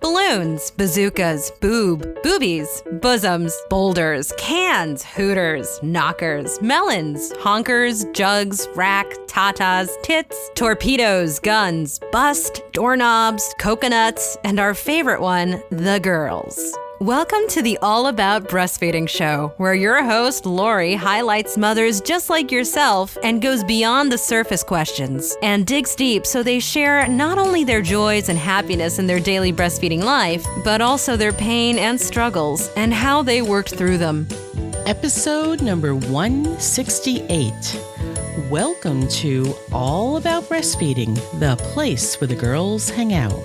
balloons, bazookas, boobies, bosoms, boulders, cans, hooters, knockers, melons, honkers, jugs, rack, tatas, tits, torpedoes, guns, bust, doorknobs, coconuts, and our favorite one, the girls. Welcome to the All About Breastfeeding show, where your host, Lori, highlights mothers just like yourself and goes beyond the surface questions and digs deep so they share not only their joys and happiness in their daily breastfeeding life, but also their pain and struggles and how they worked through them. Episode number 168. Welcome to All About Breastfeeding, the place where the girls hang out.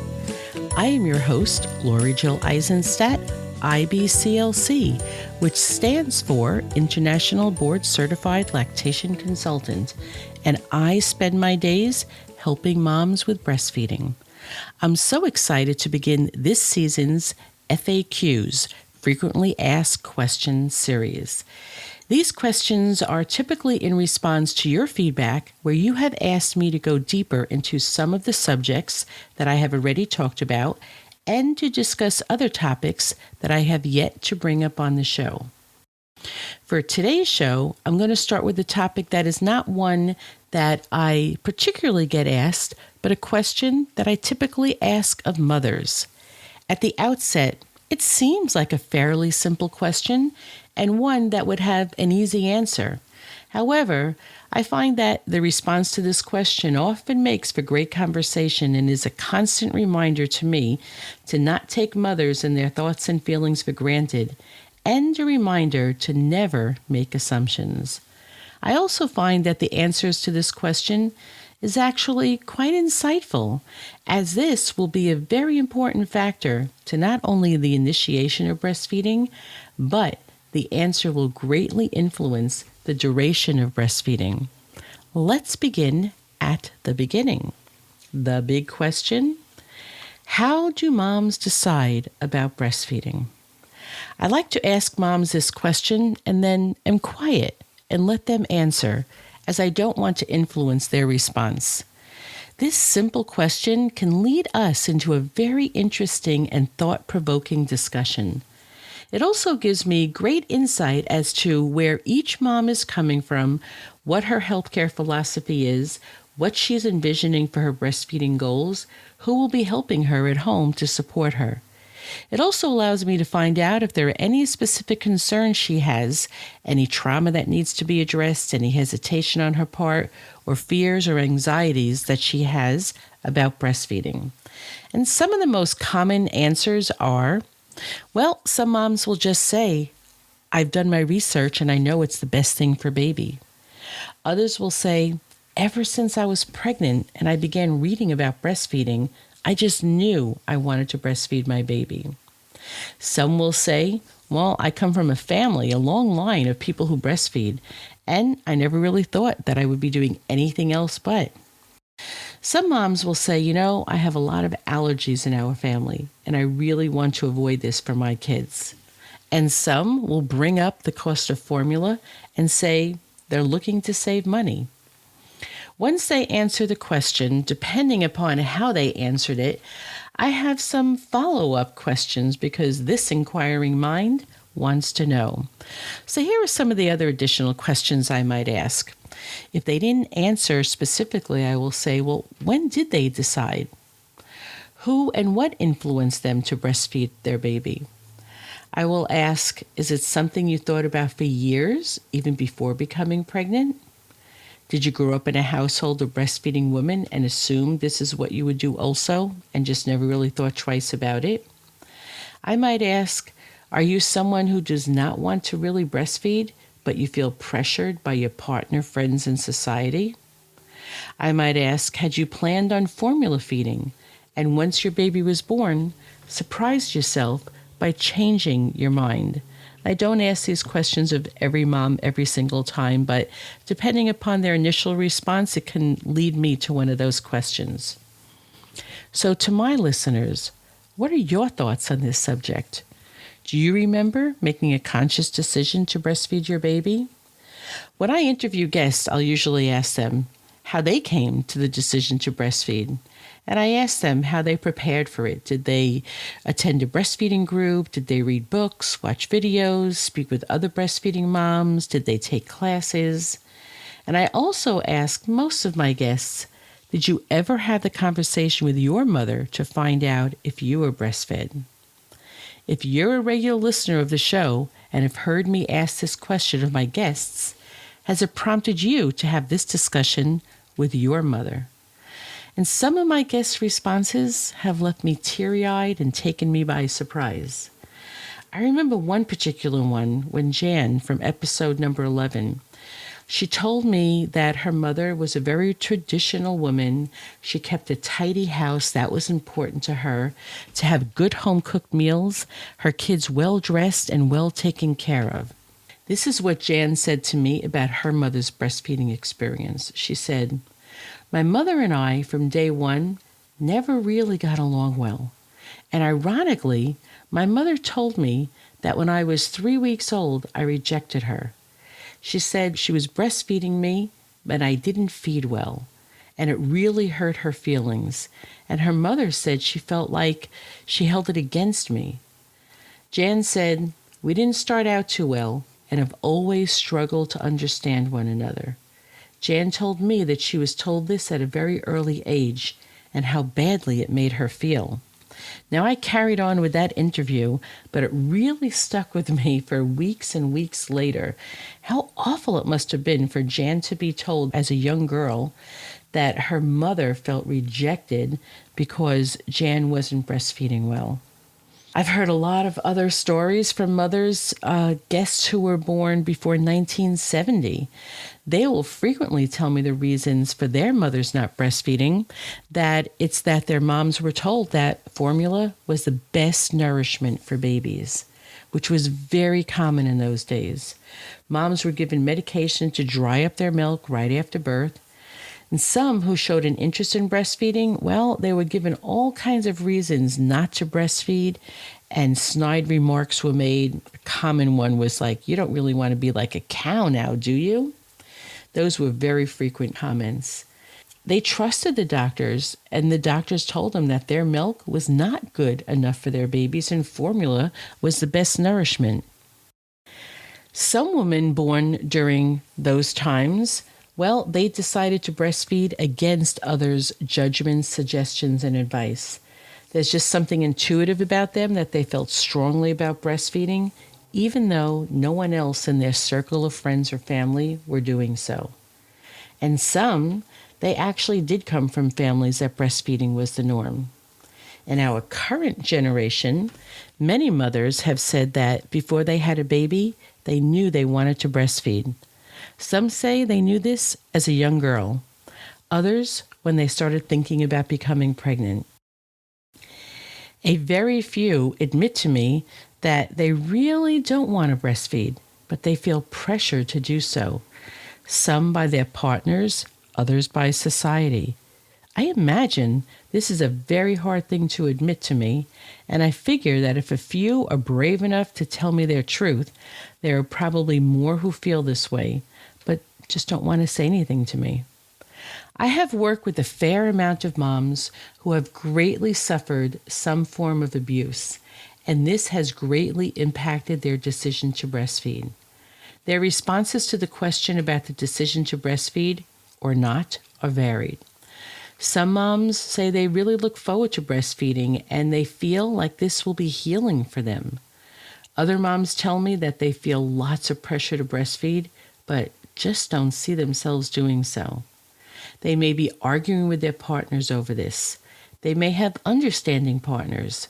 I am your host, Lori Jill Eisenstadt, IBCLC, which stands for International Board Certified Lactation Consultant, and I spend my days helping moms with breastfeeding. I'm so excited to begin this season's FAQs, Frequently Asked Questions series. These questions are typically in response to your feedback where you have asked me to go deeper into some of the subjects that I have already talked about and to discuss other topics that I have yet to bring up on the show. For today's show, I'm going to start with a topic that is not one that I particularly get asked, but a question that I typically ask of mothers. At the outset, it seems like a fairly simple question and one that would have an easy answer. However, I find that the response to this question often makes for great conversation and is a constant reminder to me to not take mothers and their thoughts and feelings for granted, and a reminder to never make assumptions. I also find that the answers to this question is actually quite insightful, as this will be a very important factor to not only the initiation of breastfeeding, but the answer will greatly influence the duration of breastfeeding. Let's begin at the beginning. The big question: how do moms decide about breastfeeding? I like to ask moms this question and then am quiet and let them answer, as I don't want to influence their response. This simple question can lead us into a very interesting and thought-provoking discussion. It also gives me great insight as to where each mom is coming from, what her healthcare philosophy is, what she's envisioning for her breastfeeding goals, who will be helping her at home to support her. It also allows me to find out if there are any specific concerns she has, any trauma that needs to be addressed, any hesitation on her part, or fears or anxieties that she has about breastfeeding. And some of the most common answers are, well, some moms will just say, I've done my research and I know it's the best thing for baby. Others will say, ever since I was pregnant and I began reading about breastfeeding, I just knew I wanted to breastfeed my baby. Some will say, well, I come from a long line of people who breastfeed, and I never really thought that I would be doing anything else but. Some moms will say, I have a lot of allergies in our family, and I really want to avoid this for my kids. And some will bring up the cost of formula and say they're looking to save money. Once they answer the question, depending upon how they answered it, I have some follow-up questions because this inquiring mind wants to know. So here are some of the other additional questions I might ask. If they didn't answer specifically, I will say, well, when did they decide? Who and what influenced them to breastfeed their baby? I will ask, is it something you thought about for years, even before becoming pregnant? Did you grow up in a household of breastfeeding women and assume this is what you would do also and just never really thought twice about it? I might ask, are you someone who does not want to really breastfeed, but you feel pressured by your partner, friends, and society? I might ask, had you planned on formula feeding and once your baby was born, surprised yourself by changing your mind? I don't ask these questions of every mom every single time, but depending upon their initial response, it can lead me to one of those questions. So to my listeners, what are your thoughts on this subject? Do you remember making a conscious decision to breastfeed your baby? When I interview guests, I'll usually ask them how they came to the decision to breastfeed. And I asked them how they prepared for it. Did they attend a breastfeeding group? Did they read books, watch videos, speak with other breastfeeding moms? Did they take classes? And I also asked most of my guests, did you ever have the conversation with your mother to find out if you were breastfed? If you're a regular listener of the show and have heard me ask this question of my guests, has it prompted you to have this discussion with your mother? And some of my guests' responses have left me teary-eyed and taken me by surprise. I remember one particular one when Jan, from episode number 11, she told me that her mother was a very traditional woman. She kept a tidy house. That was important to her, to have good home-cooked meals, her kids well-dressed and well taken care of. This is what Jan said to me about her mother's breastfeeding experience. She said, "My mother and I, from day one, never really got along well. And ironically, my mother told me that when I was 3 weeks old, I rejected her. She said she was breastfeeding me, but I didn't feed well, and it really hurt her feelings. And her mother said she felt like she held it against me." Jan said, "We didn't start out too well and have always struggled to understand one another." Jan told me that she was told this at a very early age and how badly it made her feel. Now, I carried on with that interview, but it really stuck with me for weeks and weeks later. How awful it must have been for Jan to be told as a young girl that her mother felt rejected because Jan wasn't breastfeeding well. I've heard a lot of other stories from mothers, guests who were born before 1970. They will frequently tell me the reasons for their mothers not breastfeeding, that it's that their moms were told that formula was the best nourishment for babies, which was very common in those days. Moms were given medication to dry up their milk right after birth. And some who showed an interest in breastfeeding, well, they were given all kinds of reasons not to breastfeed, and snide remarks were made. A common one was like, "You don't really want to be like a cow now, do you?" Those were very frequent comments. They trusted the doctors, and the doctors told them that their milk was not good enough for their babies and formula was the best nourishment. Some women born during those times, well, they decided to breastfeed against others' judgments, suggestions, and advice. There's just something intuitive about them that they felt strongly about breastfeeding, even though no one else in their circle of friends or family were doing so. And some, they actually did come from families that breastfeeding was the norm. In our current generation, many mothers have said that before they had a baby, they knew they wanted to breastfeed. Some say they knew this as a young girl. Others, when they started thinking about becoming pregnant. A very few admit to me that they really don't want to breastfeed, but they feel pressure to do so. Some by their partners, others by society. I imagine this is a very hard thing to admit to me, and I figure that if a few are brave enough to tell me their truth, there are probably more who feel this way, but just don't want to say anything to me. I have worked with a fair amount of moms who have greatly suffered some form of abuse, and this has greatly impacted their decision to breastfeed. Their responses to the question about the decision to breastfeed or not are varied. Some moms say they really look forward to breastfeeding and they feel like this will be healing for them. Other moms tell me that they feel lots of pressure to breastfeed, but just don't see themselves doing so. They may be arguing with their partners over this. They may have understanding partners.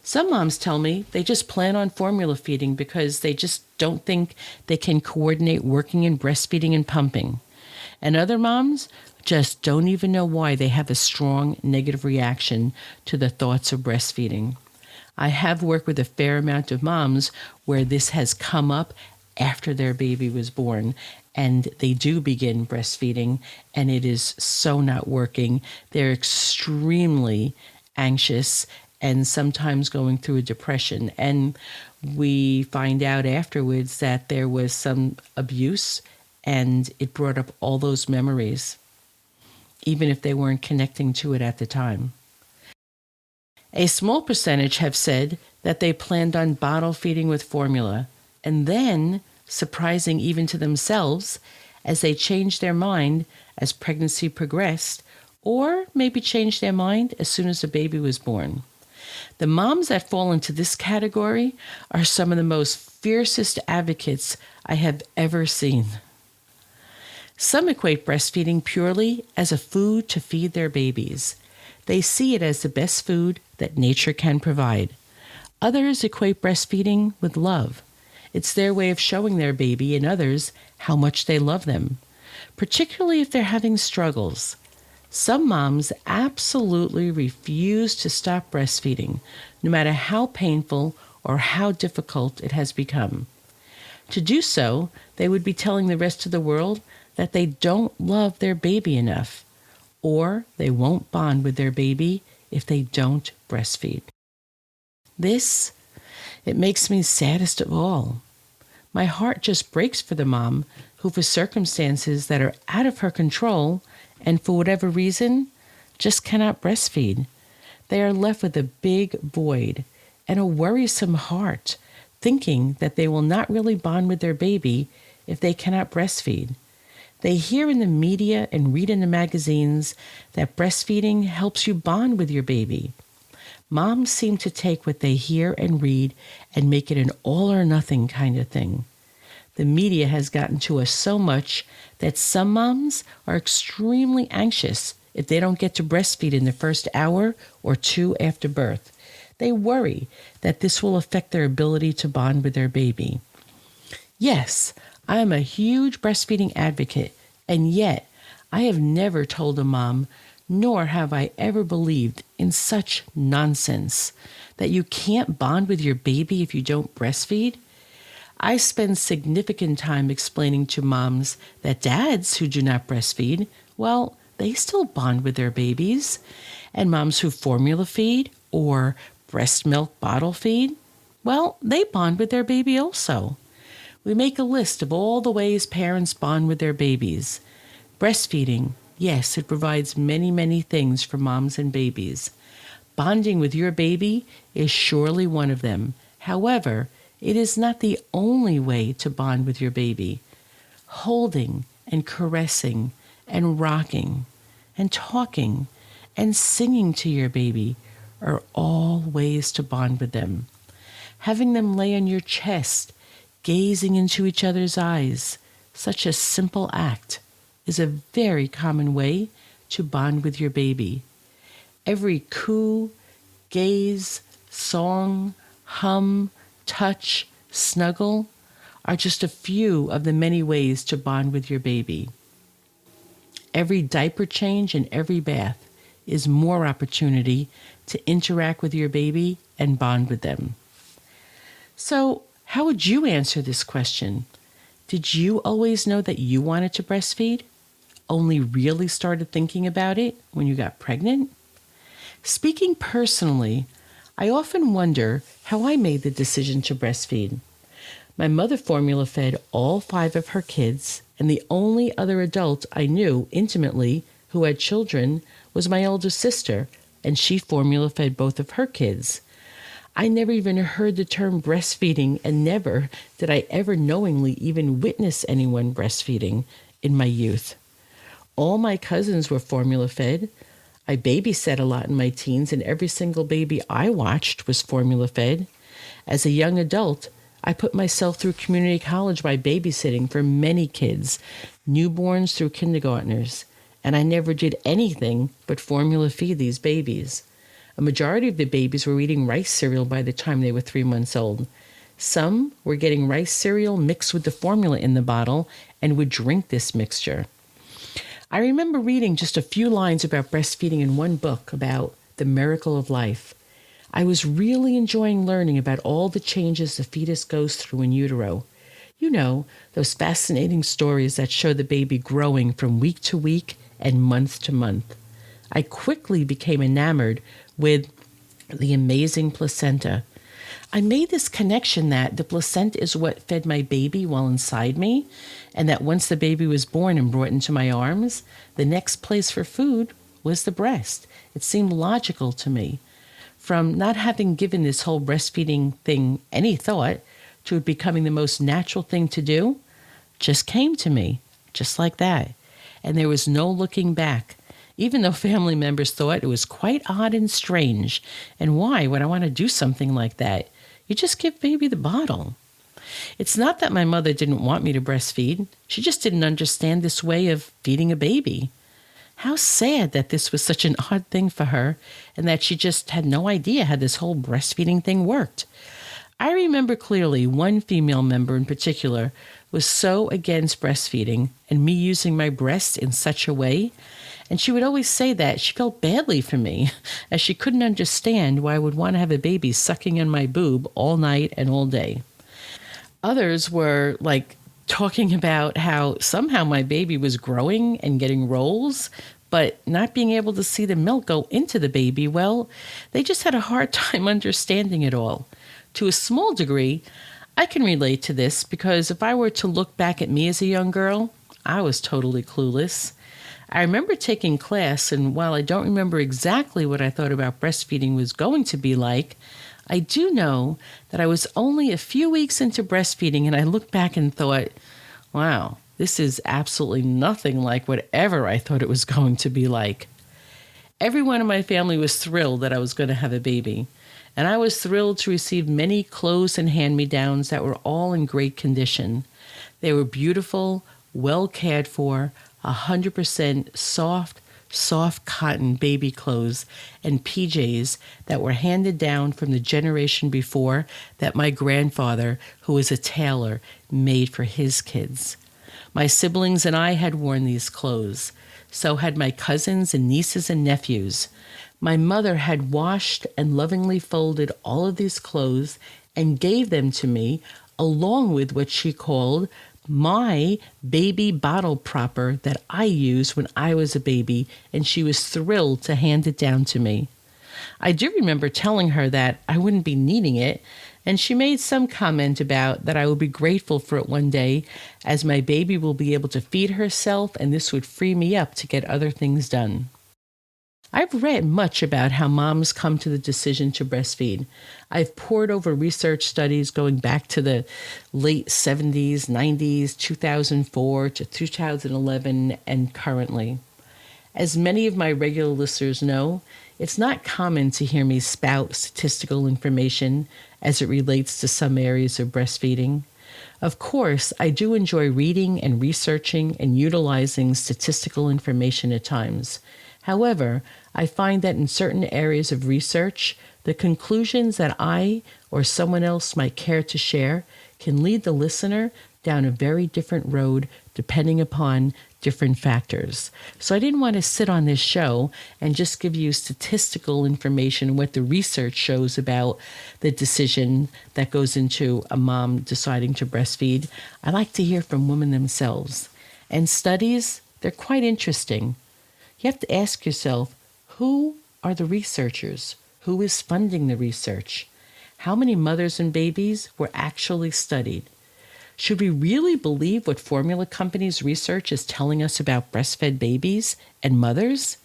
Some moms tell me they just plan on formula feeding because they just don't think they can coordinate working and breastfeeding and pumping. And other moms just don't even know why they have a strong negative reaction to the thoughts of breastfeeding. I have worked with a fair amount of moms where this has come up after their baby was born, and they do begin breastfeeding, and it is so not working. They're extremely anxious and sometimes going through a depression. And we find out afterwards that there was some abuse, and it brought up all those memories, even if they weren't connecting to it at the time. A small percentage have said that they planned on bottle feeding with formula, and then, surprising even to themselves, as they changed their mind as pregnancy progressed, or maybe changed their mind as soon as the baby was born. The moms that fall into this category are some of the most fiercest advocates I have ever seen. Some equate breastfeeding purely as a food to feed their babies. They see it as the best food that nature can provide. Others equate breastfeeding with love. It's their way of showing their baby and others how much they love them, particularly if they're having struggles. Some moms absolutely refuse to stop breastfeeding, no matter how painful or how difficult it has become. To do so, they would be telling the rest of the world that they don't love their baby enough, or they won't bond with their baby if they don't breastfeed. It makes me saddest of all. My heart just breaks for the mom who, for circumstances that are out of her control and for whatever reason, just cannot breastfeed. They are left with a big void and a worrisome heart, thinking that they will not really bond with their baby if they cannot breastfeed. They hear in the media and read in the magazines that breastfeeding helps you bond with your baby. Moms seem to take what they hear and read and make it an all or nothing kind of thing. The media has gotten to us so much that some moms are extremely anxious if they don't get to breastfeed in the first hour or two after birth. They worry that this will affect their ability to bond with their baby. Yes, I am a huge breastfeeding advocate, and yet I have never told a mom, nor have I ever believed in such nonsense, that you can't bond with your baby if you don't breastfeed. I spend significant time explaining to moms that dads who do not breastfeed, well, they still bond with their babies. And moms who formula feed or breast milk bottle feed, well, they bond with their baby also. We make a list of all the ways parents bond with their babies. Breastfeeding, yes, it provides many, many things for moms and babies. Bonding with your baby is surely one of them. However, it is not the only way to bond with your baby. Holding and caressing and rocking and talking and singing to your baby are all ways to bond with them. Having them lay on your chest, gazing into each other's eyes, such a simple act, is a very common way to bond with your baby. Every coo, gaze, song, hum, touch, snuggle are just a few of the many ways to bond with your baby. Every diaper change and every bath is more opportunity to interact with your baby and bond with them. So, how would you answer this question? Did you always know that you wanted to breastfeed? Only really started thinking about it when you got pregnant? Speaking personally, I often wonder how I made the decision to breastfeed. My mother formula fed all 5 of her kids, and the only other adult I knew intimately who had children was my older sister, and she formula fed both of her kids. I never even heard the term breastfeeding, and never did I ever knowingly even witness anyone breastfeeding in my youth. All my cousins were formula fed. I babysat a lot in my teens, and every single baby I watched was formula fed. As a young adult, I put myself through community college by babysitting for many kids, newborns through kindergartners, and I never did anything but formula feed these babies. A majority of the babies were eating rice cereal by the time they were 3 months old. Some were getting rice cereal mixed with the formula in the bottle and would drink this mixture. I remember reading just a few lines about breastfeeding in one book about the miracle of life. I was really enjoying learning about all the changes the fetus goes through in utero. You know, those fascinating stories that show the baby growing from week to week and month to month. I quickly became enamored with the amazing placenta. I made this connection that the placenta is what fed my baby while inside me, and that once the baby was born and brought into my arms, the next place for food was the breast. It seemed logical to me. from not having given this whole breastfeeding thing any thought to it becoming the most natural thing to do, just came to me, just like that. And there was no looking back, even though family members thought it was quite odd and strange. And why would I want to do something like that? You just give baby the bottle. It's not that my mother didn't want me to breastfeed. She just didn't understand this way of feeding a baby. How sad that this was such an odd thing for her and that she just had no idea how this whole breastfeeding thing worked. I remember clearly one female member in particular was so against breastfeeding and me using my breast in such a way, and she would always say that she felt badly for me, as she couldn't understand why I would want to have a baby sucking on my boob all night and all day. Others were talking about how somehow my baby was growing and getting rolls, but not being able to see the milk go into the baby. Well, they just had a hard time understanding it all. To a small degree, I can relate to this because if I were to look back at me as a young girl, I was totally clueless. I remember taking class, and while I don't remember exactly what I thought about breastfeeding was going to be like, I do know that I was only a few weeks into breastfeeding, and I looked back and thought, wow, this is absolutely nothing like whatever I thought it was going to be like. Everyone in my family was thrilled that I was going to have a baby, and I was thrilled to receive many clothes and hand-me-downs that were all in great condition. They were beautiful, well cared for, 100% soft cotton baby clothes and PJs that were handed down from the generation before that my grandfather, who was a tailor, made for his kids. My siblings and I had worn these clothes. So had my cousins and nieces and nephews. My mother had washed and lovingly folded all of these clothes and gave them to me, along with what she called my baby bottle propper that I used when I was a baby, and she was thrilled to hand it down to me. I do remember telling her that I wouldn't be needing it, and she made some comment about that I would be grateful for it one day, as my baby will be able to feed herself, and this would free me up to get other things done. I've read much about how moms come to the decision to breastfeed. I've pored over research studies going back to the late 70s, 90s, 2004 to 2011, and currently. As many of my regular listeners know, it's not common to hear me spout statistical information as it relates to some areas of breastfeeding. Of course, I do enjoy reading and researching and utilizing statistical information at times. However, I find that in certain areas of research, the conclusions that I or someone else might care to share can lead the listener down a very different road depending upon different factors. So I didn't want to sit on this show and just give you statistical information, what the research shows about the decision that goes into a mom deciding to breastfeed. I like to hear from women themselves. And studies, they're quite interesting. You have to ask yourself, who are the researchers? Who is funding the research? How many mothers and babies were actually studied? Should we really believe what formula companies' research is telling us about breastfed babies and mothers?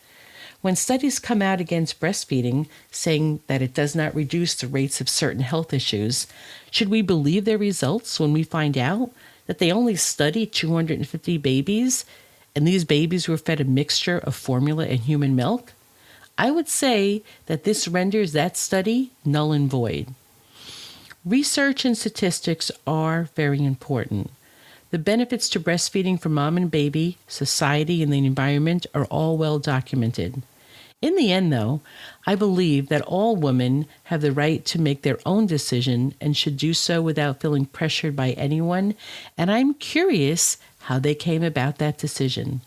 When studies come out against breastfeeding, saying that it does not reduce the rates of certain health issues, should we believe their results when we find out that they only studied 250 babies and these babies were fed a mixture of formula and human milk? I would say that this renders that study null and void. Research and statistics are very important. The benefits to breastfeeding for mom and baby, society, and the environment are all well documented. In the end, though, I believe that all women have the right to make their own decision and should do so without feeling pressured by anyone, and I'm curious how they came about that decision.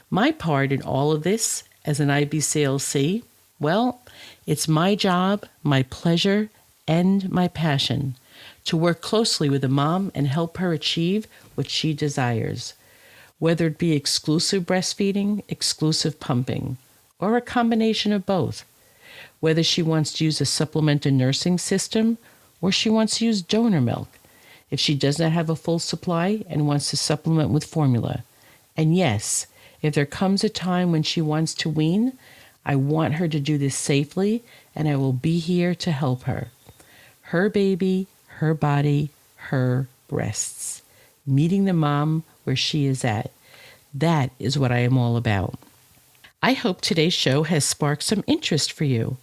My part in all of this as an IBCLC, well, it's my job, my pleasure, and my passion to work closely with a mom and help her achieve what she desires, whether it be exclusive breastfeeding, exclusive pumping, or a combination of both, whether she wants to use a supplemental nursing system or she wants to use donor milk, if she does not have a full supply and wants to supplement with formula. And yes, if there comes a time when she wants to wean, I want her to do this safely and I will be here to help her. Her baby, her body, her breasts. Meeting the mom where she is at. That is what I am all about. I hope today's show has sparked some interest for you.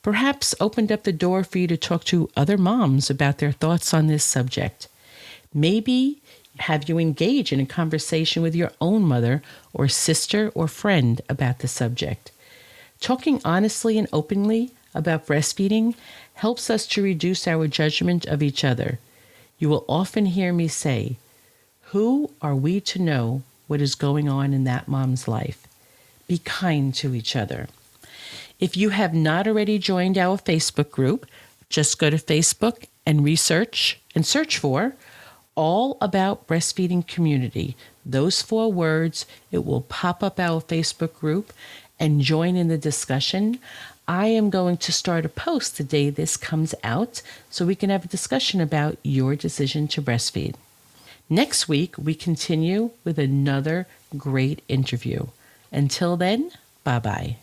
Perhaps opened up the door for you to talk to other moms about their thoughts on this subject. Maybe have you engage in a conversation with your own mother or sister or friend about the subject. Talking honestly and openly about breastfeeding helps us to reduce our judgment of each other. You will often hear me say, "Who are we to know what is going on in that mom's life?" Be kind to each other. If you have not already joined our Facebook group, just go to Facebook and search for All About Breastfeeding Community. Those 4 words, it will pop up our Facebook group and join in the discussion. I am going to start a post the day this comes out so we can have a discussion about your decision to breastfeed. Next week, we continue with another great interview. Until then, bye-bye.